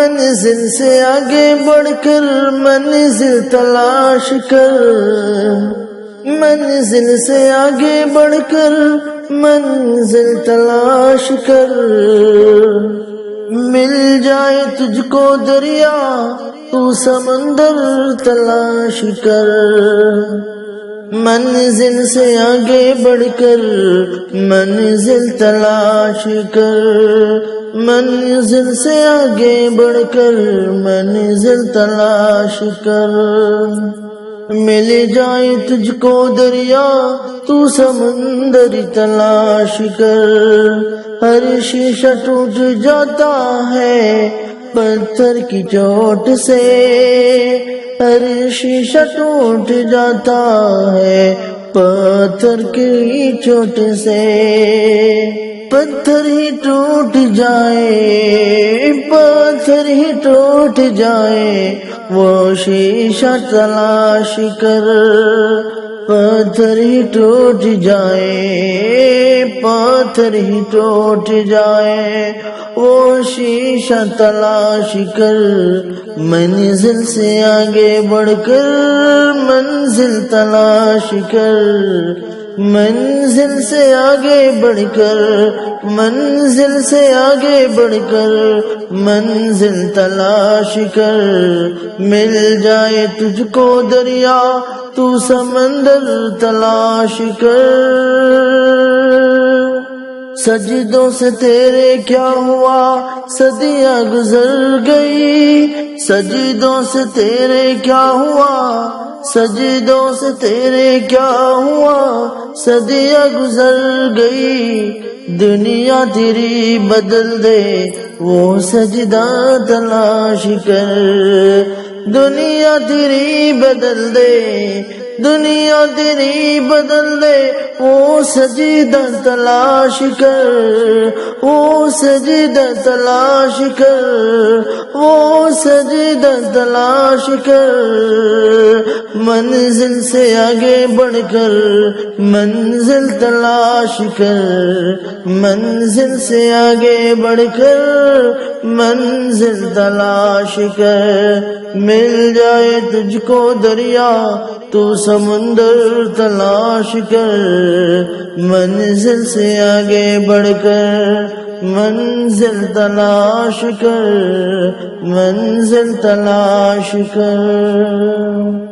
منزل سے آگے بڑھ کر منزل تلاش کر، منزل سے آگے بڑھ کر منزل تلاش کر، مل جائے تجھ کو دریا تو سمندر تلاش کر، منزل سے آگے بڑھ کر منزل تلاش کر، منزل سے آگے بڑھ کر منزل تلاش کر، مل جائے تجھ کو دریا تو سمندر تلاش کر، ہر شیشہ ٹوٹ جاتا ہے پتھر کی چوٹ سے، ہر شیشہ ٹوٹ جاتا ہے پتھر کی چوٹ سے، پتھر ہی ٹوٹ جائے، پتھر ہی ٹوٹ جائے وہ شیشہ تلاش کر، پتھر ہی ٹوٹ جائے، پتھر ہی ٹوٹ جائے وہ شیشہ تلاش کر، منزل سے آگے بڑھ کر منزل تلاش کر، منزل سے آگے بڑھ کر منزل سے آگے بڑھ کر منزل تلاش کر، مل جائے تجھ کو دریا تو سمندر تلاش کر، سجدوں سے تیرے کیا ہوا صدیاں گزر گئی، سجدوں سے تیرے کیا ہوا، سجدوں سے تیرے کیا ہوا صدیاں گزر گئی، دنیا تیری بدل دے وہ سجدہ تلاش کر، دنیا تیری بدل دے، دنیا تیری بدل دے وہ سجدہ تلاش کر، وہ سجدہ تلاش کر، وہ سجدہ تلاش کر، منزل سے آگے بڑھ کر منزل تلاش کر، منزل سے آگے بڑھ کر منزل تلاش کر، مل جائے تجھ کو دریا تو سمندر تلاش کر، منزل سے آگے بڑھ کر منزل تلاش کر، منزل تلاش کر۔